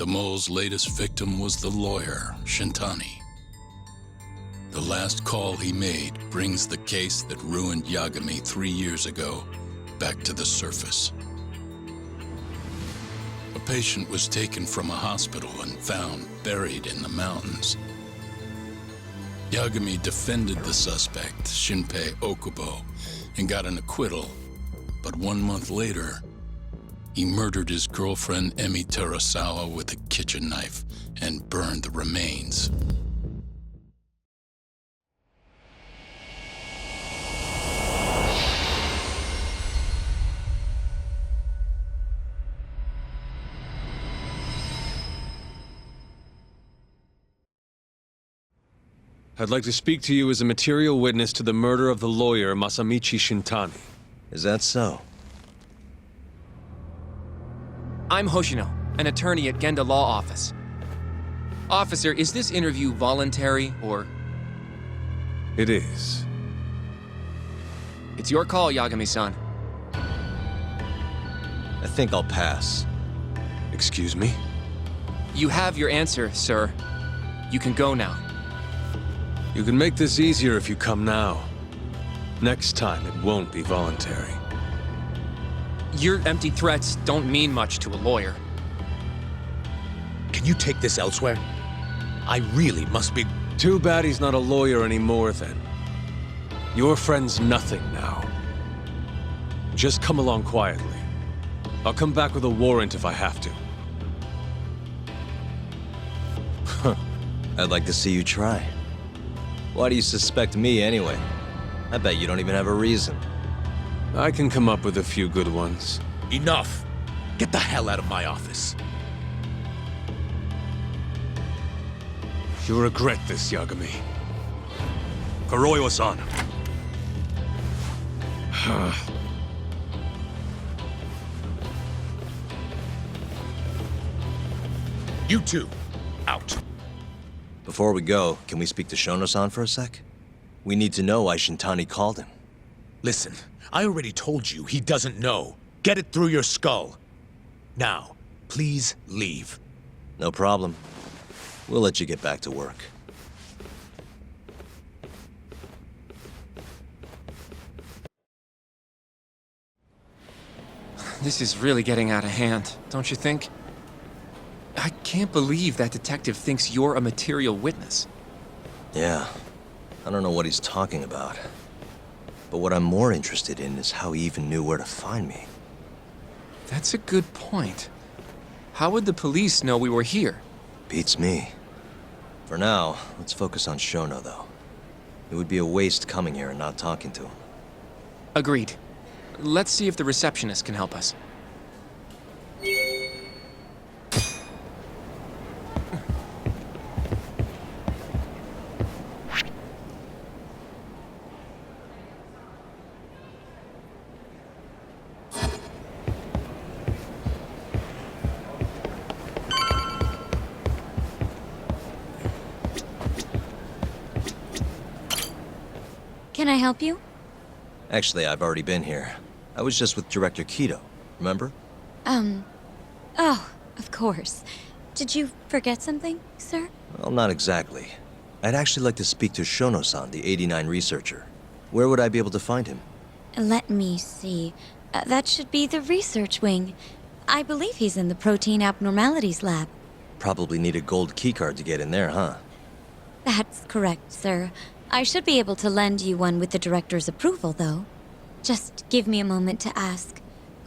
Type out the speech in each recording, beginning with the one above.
The mole's latest victim was the lawyer, Shintani. The last call he made brings the case that ruined Yagami 3 years ago back to the surface. A patient was taken from a hospital and found buried in the mountains. Yagami defended the suspect, Shinpei Okubo, and got an acquittal. But 1 month later, he murdered his girlfriend Emi Terasawa with a kitchen knife and burned the remains. I'd like to speak to you as a material witness to the murder of the lawyer Masamichi Shintani. Is that so? I'm Hoshino, an attorney at Genda Law Office. Officer, is this interview voluntary, or...? It is. It's your call, Yagami-san. I think I'll pass. Excuse me? You have your answer, sir. You can go now. You can make this easier if you come now. Next time, it won't be voluntary. Your empty threats don't mean much to a lawyer. Can you take this elsewhere? I really must be... Too bad he's not a lawyer anymore, then. Your friend's nothing now. Just come along quietly. I'll come back with a warrant if I have to. I'd like to see you try. Why do you suspect me, anyway? I bet you don't even have a reason. I can come up with a few good ones. Enough! Get the hell out of my office. You'll regret this, Yagami. Kuroiwa-san. You two, out. Before we go, can we speak to Shono-san for a sec? We need to know why Shintani called him. Listen, I already told you he doesn't know. Get it through your skull. Now, please leave. No problem. We'll let you get back to work. This is really getting out of hand, don't you think? I can't believe that detective thinks you're a material witness. Yeah. I don't know what he's talking about. But what I'm more interested in is how he even knew where to find me. That's a good point. How would the police know we were here? Beats me. For now, let's focus on Shono, though. It would be a waste coming here and not talking to him. Agreed. Let's see if the receptionist can help us. Can I help you? Actually, I've already been here. I was just with Director Kido, remember? Oh, of course. Did you forget something, sir? Well, not exactly. I'd actually like to speak to Shono-san, the 89 researcher. Where would I be able to find him? Let me see. That should be the research wing. I believe he's in the protein abnormalities lab. Probably need a gold keycard to get in there, huh? That's correct, sir. I should be able to lend you one with the director's approval, though. Just give me a moment to ask.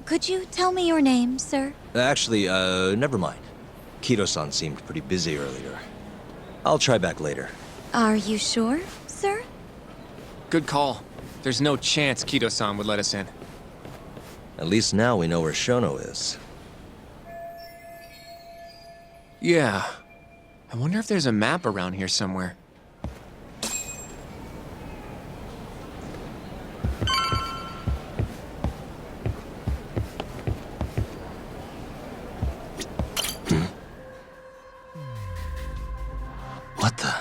Could you tell me your name, sir? Actually, never mind. Kido-san seemed pretty busy earlier. I'll try back later. Are you sure, sir? Good call. There's no chance Kido-san would let us in. At least now we know where Shono is. Yeah. I wonder if there's a map around here somewhere. What the?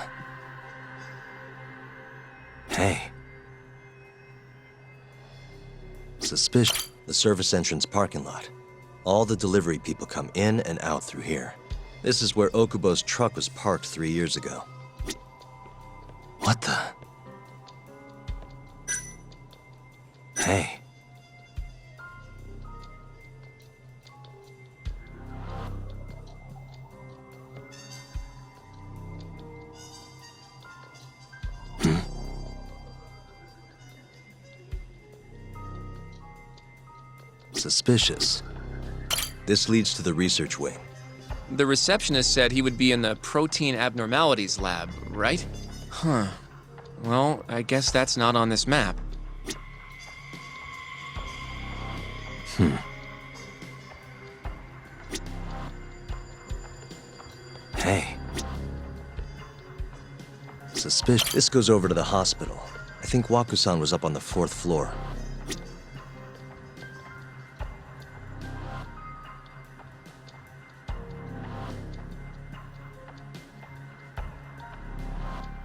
Hey. Suspicious. The service entrance parking lot. All the delivery people come in and out through here. This is where Okubo's truck was parked 3 years ago. What the? Hey. Suspicious. This leads to the research wing. The receptionist said he would be in the protein abnormalities lab, right? Huh. Well, I guess that's not on this map. Hey. Suspicious. This goes over to the hospital. I think Waku-san was up on the 4th floor.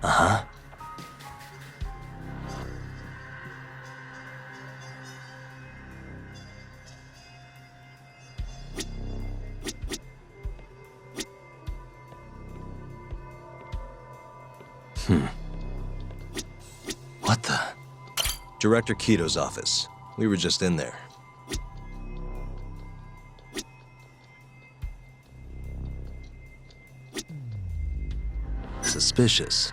Uh-huh. What the? Director Kito's office. We were just in there. Suspicious.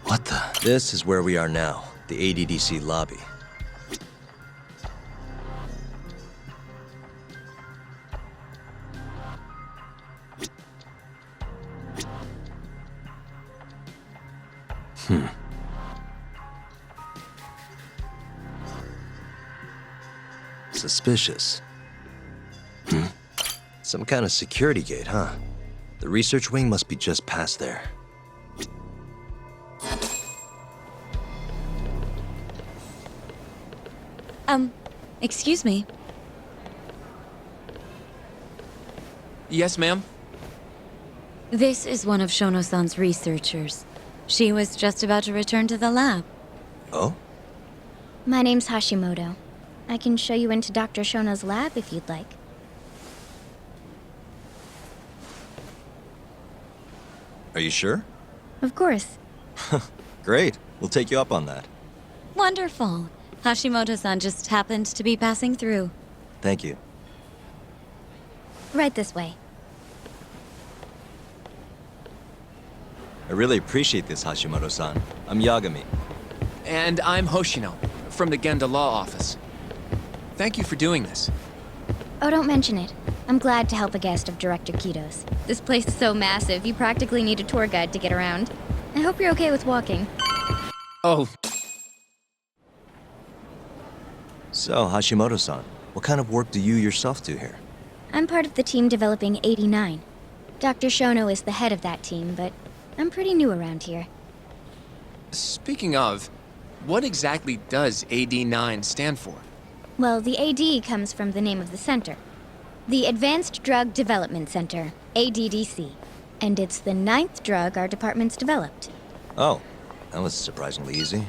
What the? This is where we are now, the ADDC lobby. Suspicious. Some kind of security gate, huh? The research wing must be just past there. Excuse me. Yes, ma'am? This is one of Shono-san's researchers. She was just about to return to the lab. Oh? My name's Hashimoto. I can show you into Dr. Shono's lab if you'd like. Are you sure? Of course. Great. We'll take you up on that. Wonderful. Hashimoto-san just happened to be passing through. Thank you. Right this way. I really appreciate this, Hashimoto-san. I'm Yagami. And I'm Hoshino, from the Genda Law Office. Thank you for doing this. Oh, don't mention it. I'm glad to help a guest of Director Kito's. This place is so massive, you practically need a tour guide to get around. I hope you're okay with walking. Oh, So, Hashimoto-san, what kind of work do you yourself do here? I'm part of the team developing 89. Dr. Shono is the head of that team, but I'm pretty new around here. speaking of, what exactly does AD9 stand for? Well, the AD comes from the name of the center. The Advanced Drug Development Center, ADDC. And it's the 9th drug our department's developed. Oh, that was surprisingly easy.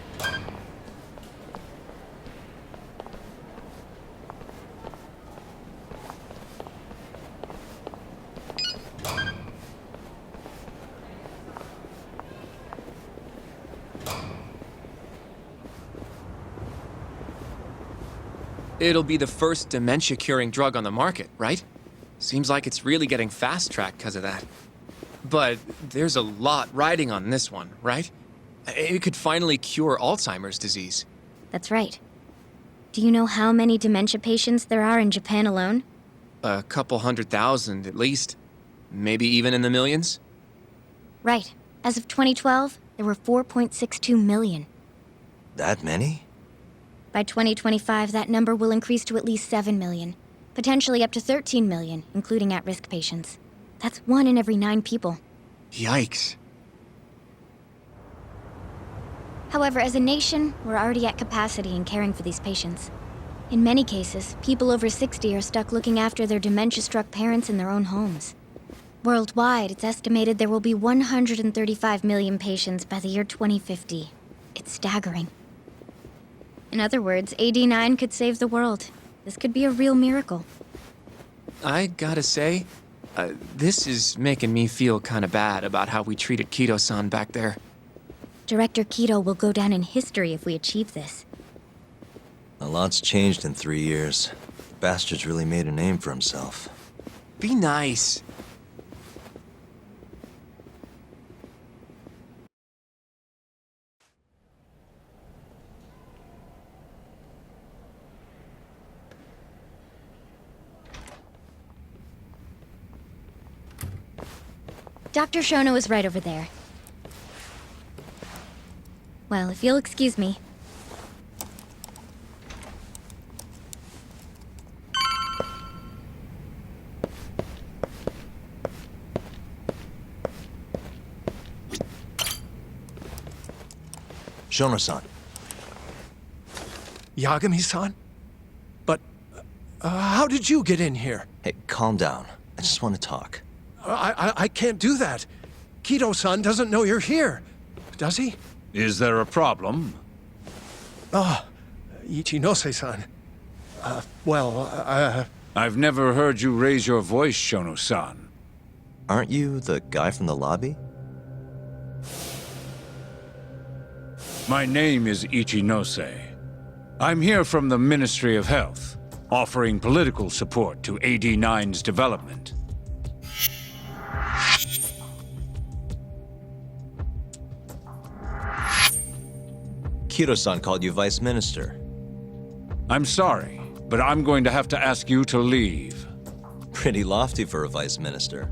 It'll be the first dementia-curing drug on the market, right? Seems like it's really getting fast-tracked because of that. But there's a lot riding on this one, right? It could finally cure Alzheimer's disease. That's right. Do you know how many dementia patients there are in Japan alone? A couple 100,000 at least. Maybe even in the millions? Right. As of 2012, there were 4.62 million. That many? By 2025, that number will increase to at least 7 million, potentially up to 13 million, including at-risk patients. That's 1 in every 9 people. Yikes. However, as a nation, we're already at capacity in caring for these patients. In many cases, people over 60 are stuck looking after their dementia-struck parents in their own homes. Worldwide, it's estimated there will be 135 million patients by the year 2050. It's staggering. In other words, AD9 could save the world. This could be a real miracle. I gotta say, this is making me feel kinda bad about how we treated Kido-san back there. Director Kido will go down in history if we achieve this. A lot's changed in 3 years. The bastard's really made a name for himself. Be nice. Dr. Shono is right over there. Well, if you'll excuse me. Shono-san. Yagami-san? But, how did you get in here? Hey, calm down. I just want to talk. I can't do that. Kido-san doesn't know you're here. Does he? Is there a problem? Ichinose-san. I've never heard you raise your voice, Shono-san. Aren't you the guy from the lobby? My name is Ichinose. I'm here from the Ministry of Health, offering political support to AD9's development. Kido-san called you Vice Minister. I'm sorry, but I'm going to have to ask you to leave. Pretty lofty for a Vice Minister.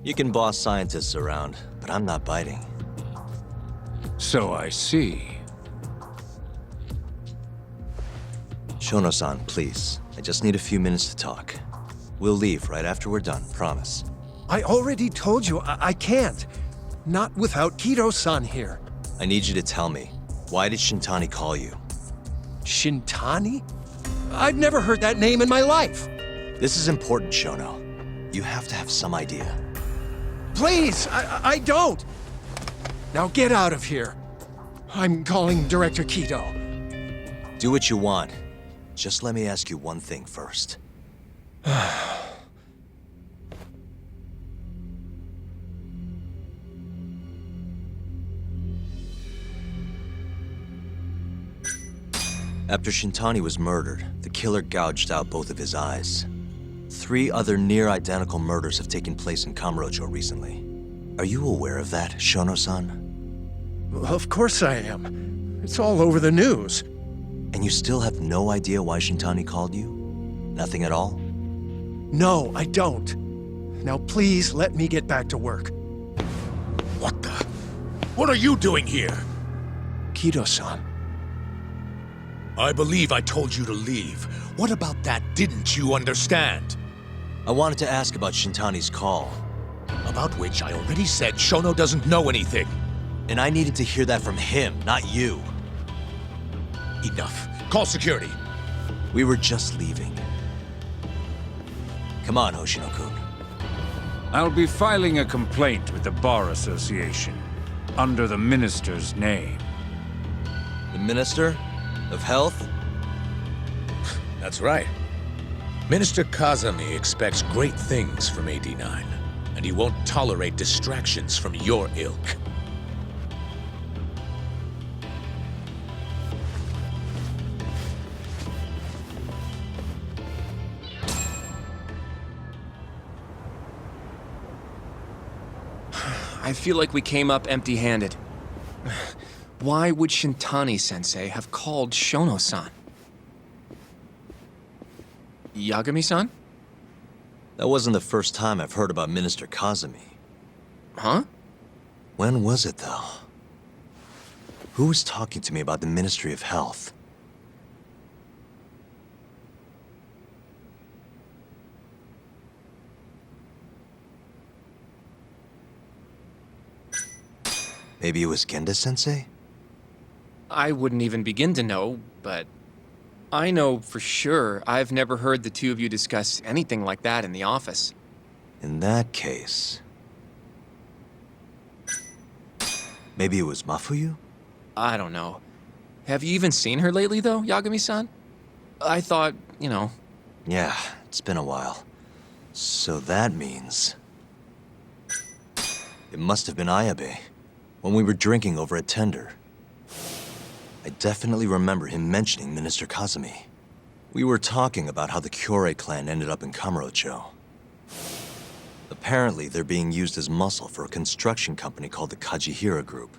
You can boss scientists around, but I'm not biting. So I see. Shono-san, please. I just need a few minutes to talk. We'll leave right after we're done, promise. I already told you I can't. Not without Kido-san here. I need you to tell me, why did Shintani call you? Shintani? I've never heard that name in my life. This is important, Shono. You have to have some idea. Please, I don't. Now get out of here. I'm calling Director Kido. Do what you want. Just let me ask you one thing first. After Shintani was murdered, the killer gouged out both of his eyes. 3 other near-identical murders have taken place in Kamurocho recently. Are you aware of that, Shono-san? Of course I am. It's all over the news. And you still have no idea why Shintani called you? Nothing at all? No, I don't. Now please let me get back to work. What the? What are you doing here? Kido-san. I believe I told you to leave. What about that didn't you understand? I wanted to ask about Shintani's call. About which I already said Shono doesn't know anything. And I needed to hear that from him, not you. Enough. Call security. We were just leaving. Come on, Hoshino-kun. I'll be filing a complaint with the Bar Association, under the Minister's name. The Minister of Health? That's right. Minister Kazami expects great things from AD9, and he won't tolerate distractions from your ilk. I feel like we came up empty-handed. Why would Shintani-sensei have called Shono-san? Yagami-san? That wasn't the first time I've heard about Minister Kazumi. Huh? When was it, though? Who was talking to me about the Ministry of Health? Maybe it was Genda-sensei? I wouldn't even begin to know, but I know for sure I've never heard the two of you discuss anything like that in the office. In that case... maybe it was Mafuyu? I don't know. Have you even seen her lately, though, Yagami-san? I thought, you know... Yeah, it's been a while. So that means... it must have been Ayabe, when we were drinking over a tender. I definitely remember him mentioning Minister Kazumi. We were talking about how the Kyorei clan ended up in Kamurocho. Apparently, they're being used as muscle for a construction company called the Kajihira Group.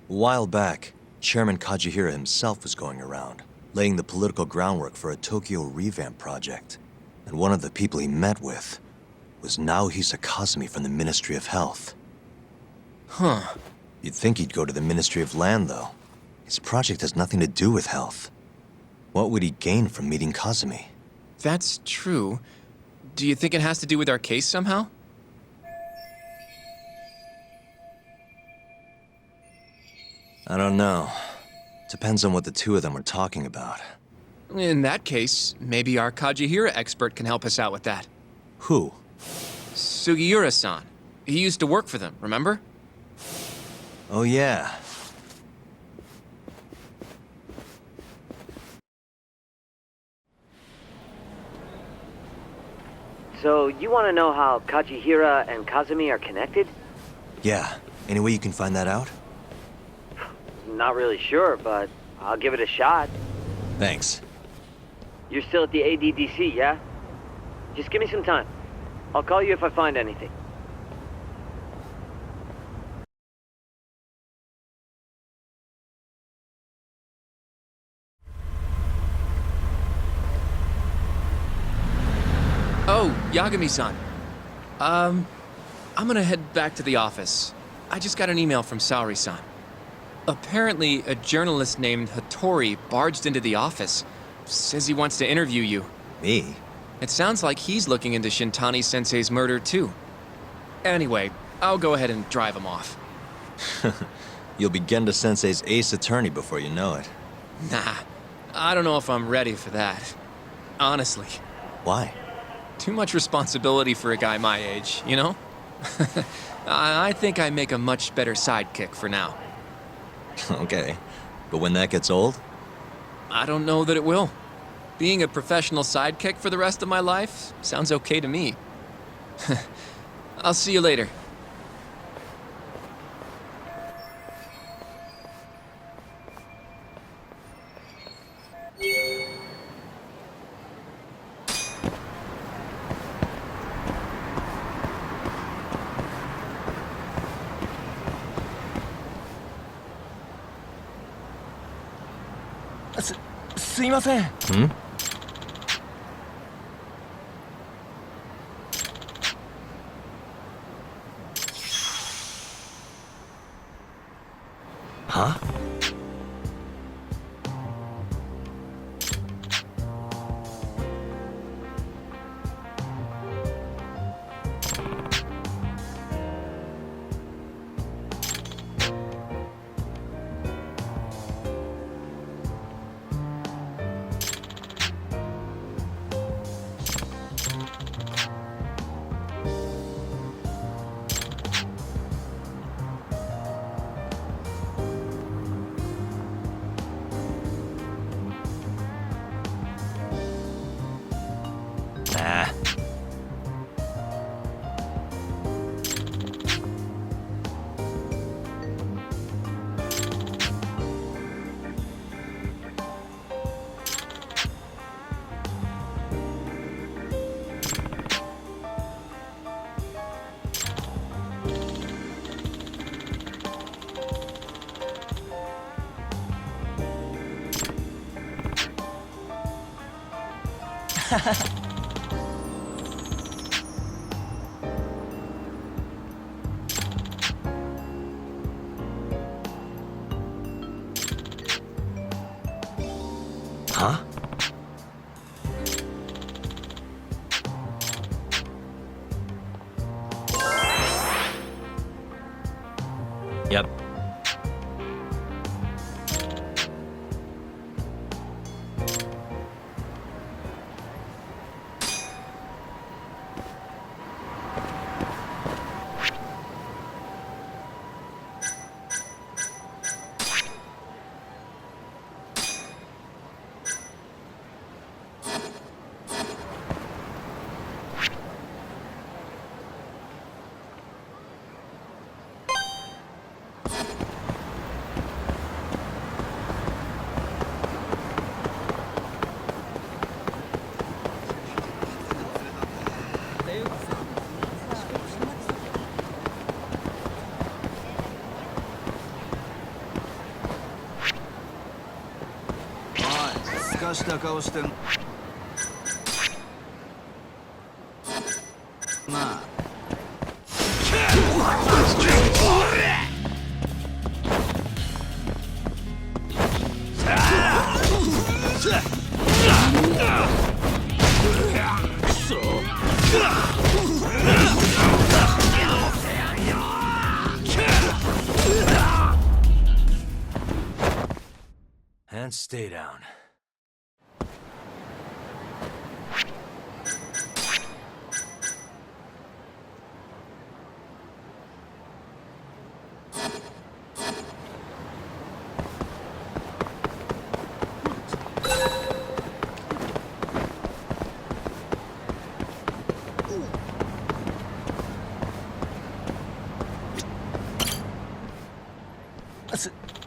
A while back, Chairman Kajihira himself was going around, laying the political groundwork for a Tokyo revamp project. And one of the people he met with was Naohisa Kazumi from the Ministry of Health. Huh. You'd think he'd go to the Ministry of Land, though. His project has nothing to do with health. What would he gain from meeting Kazumi? That's true. Do you think it has to do with our case somehow? I don't know. Depends on what the two of them were talking about. In that case, maybe our Kajihira expert can help us out with that. Who? Sugiura-san. He used to work for them, remember? Oh, yeah. So, you want to know how Kajihira and Kazumi are connected? Yeah. Any way you can find that out? Not really sure, but I'll give it a shot. Thanks. You're still at the ADDC, yeah? Just give me some time. I'll call you if I find anything. Oh, Yagami-san. I'm gonna head back to the office. I just got an email from Saori-san. Apparently, a journalist named Hattori barged into the office. Says he wants to interview you. Me? It sounds like he's looking into Shintani-sensei's murder, too. Anyway, I'll go ahead and drive him off. You'll be Genda-sensei's ace attorney before you know it. Nah, I don't know if I'm ready for that. Honestly. Why? Too much responsibility for a guy my age, you know? I think I make a much better sidekick for now. Okay. But when that gets old? I don't know that it will. Being a professional sidekick for the rest of my life sounds okay to me. I'll see you later. Hmm? Huh? Huh? Yep. And stay down.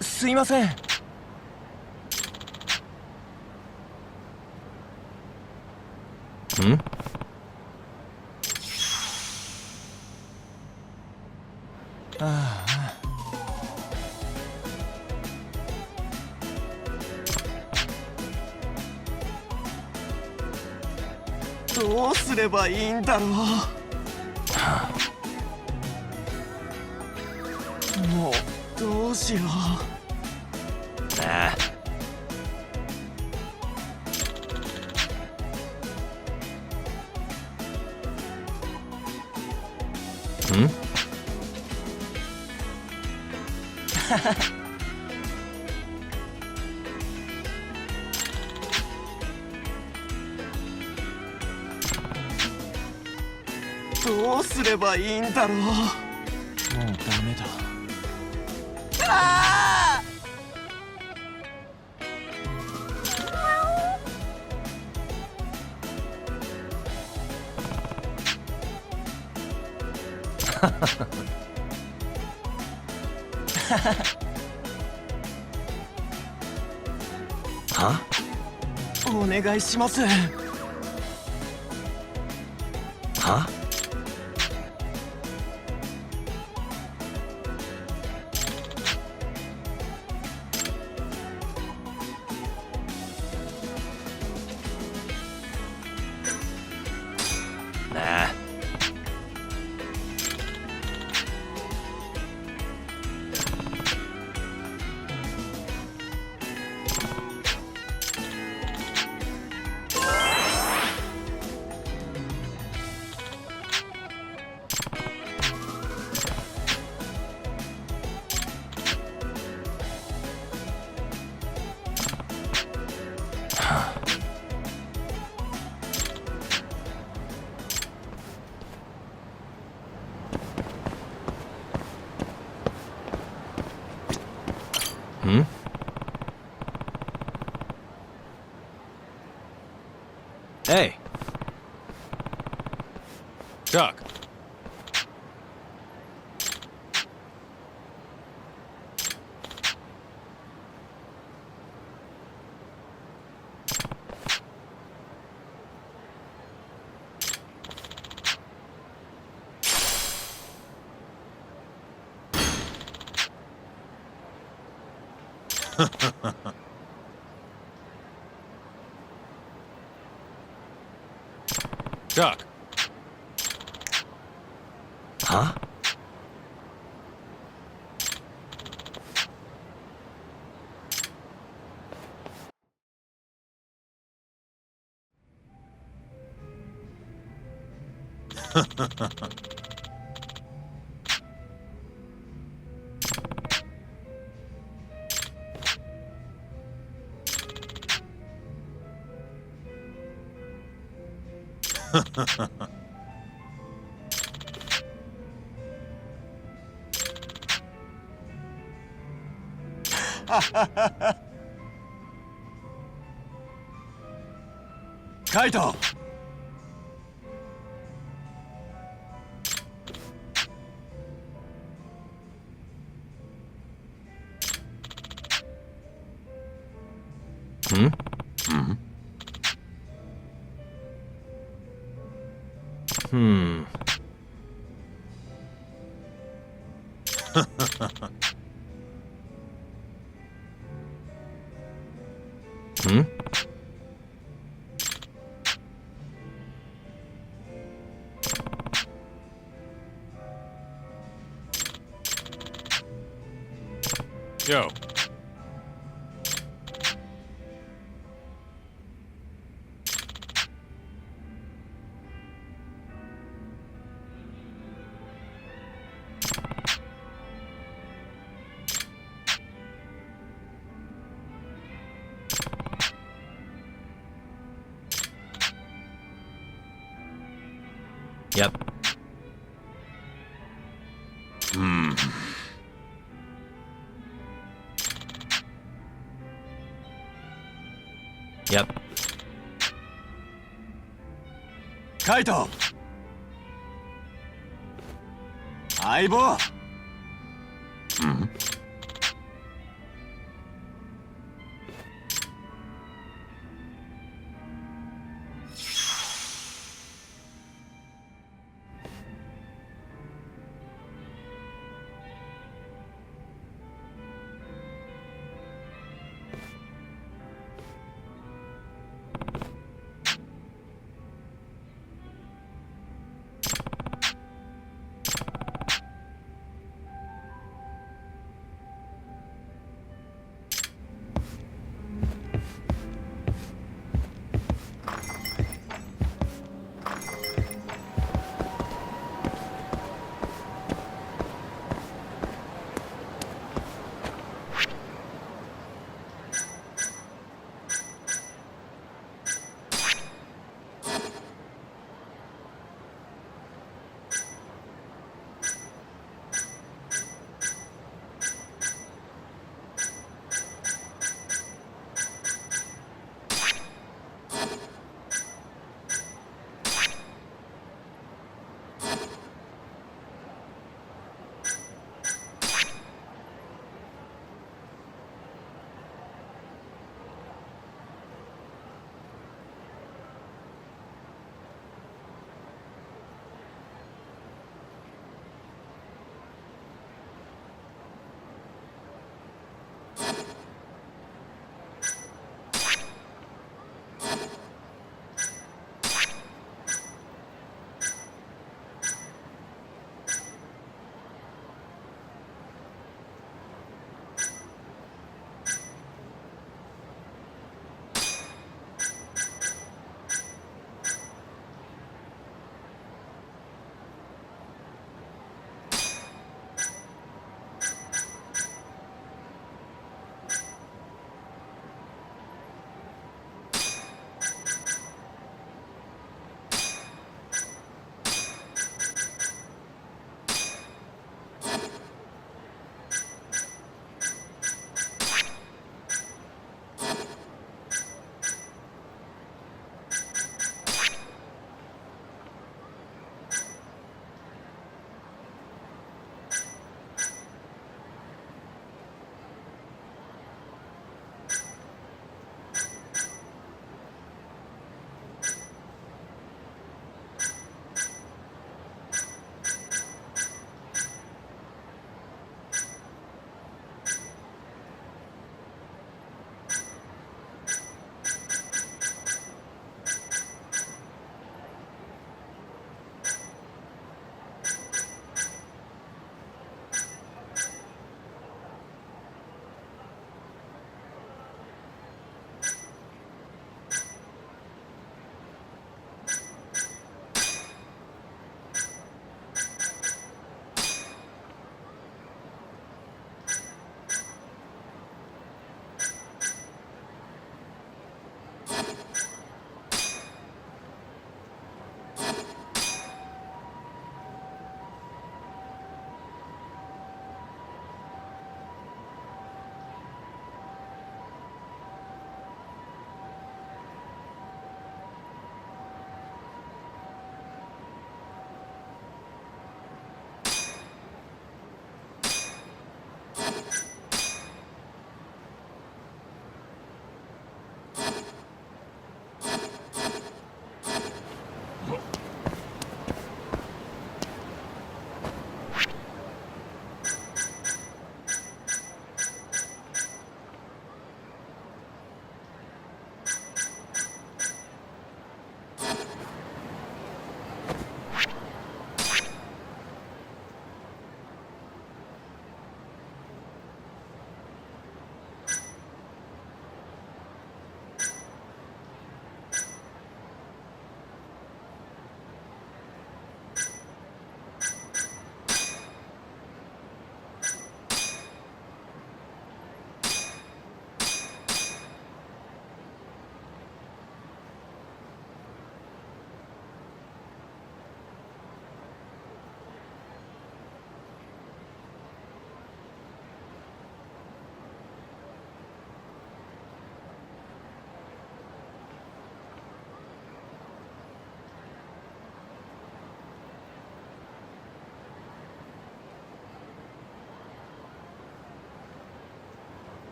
すいません。Hmm? どうすればいいんだろう。もうどうしよう。Nah. Hmm? どうすればいいんだろう。もうダメだ。Huh? お願いします。Huh? Nah. Hmm? Hey. Chuck. Doc. Huh? Kaito! Hmm? Hmm. Hmm. Hmm? Yo. Yep. Hmm. Yep. Kaito! Aibo! Hmm.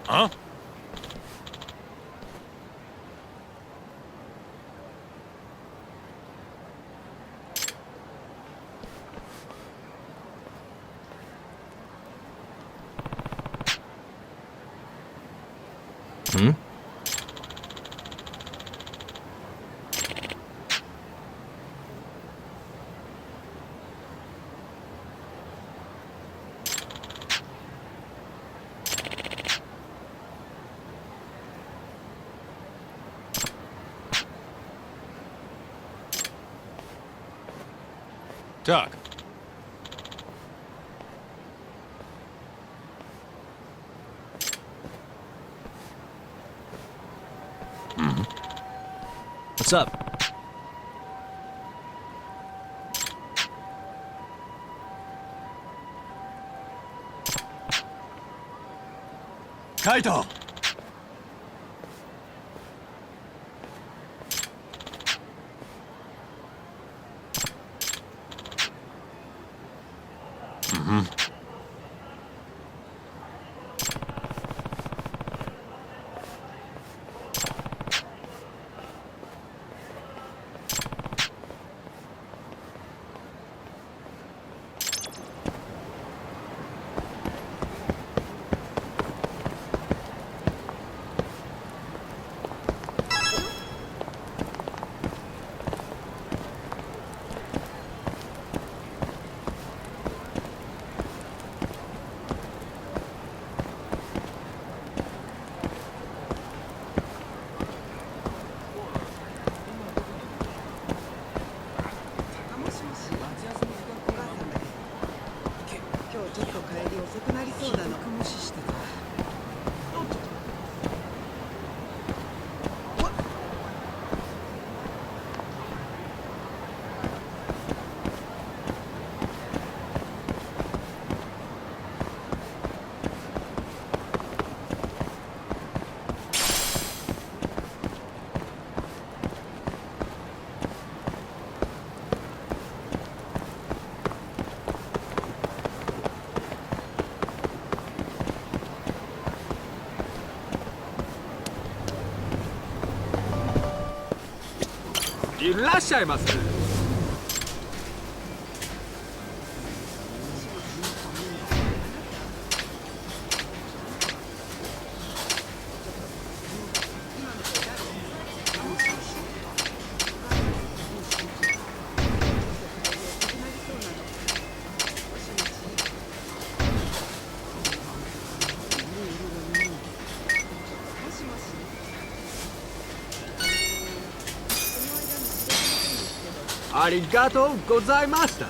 Huh? Hmm? Doc. What's up? Kaito! いらっしゃいませ。ありがとうございました。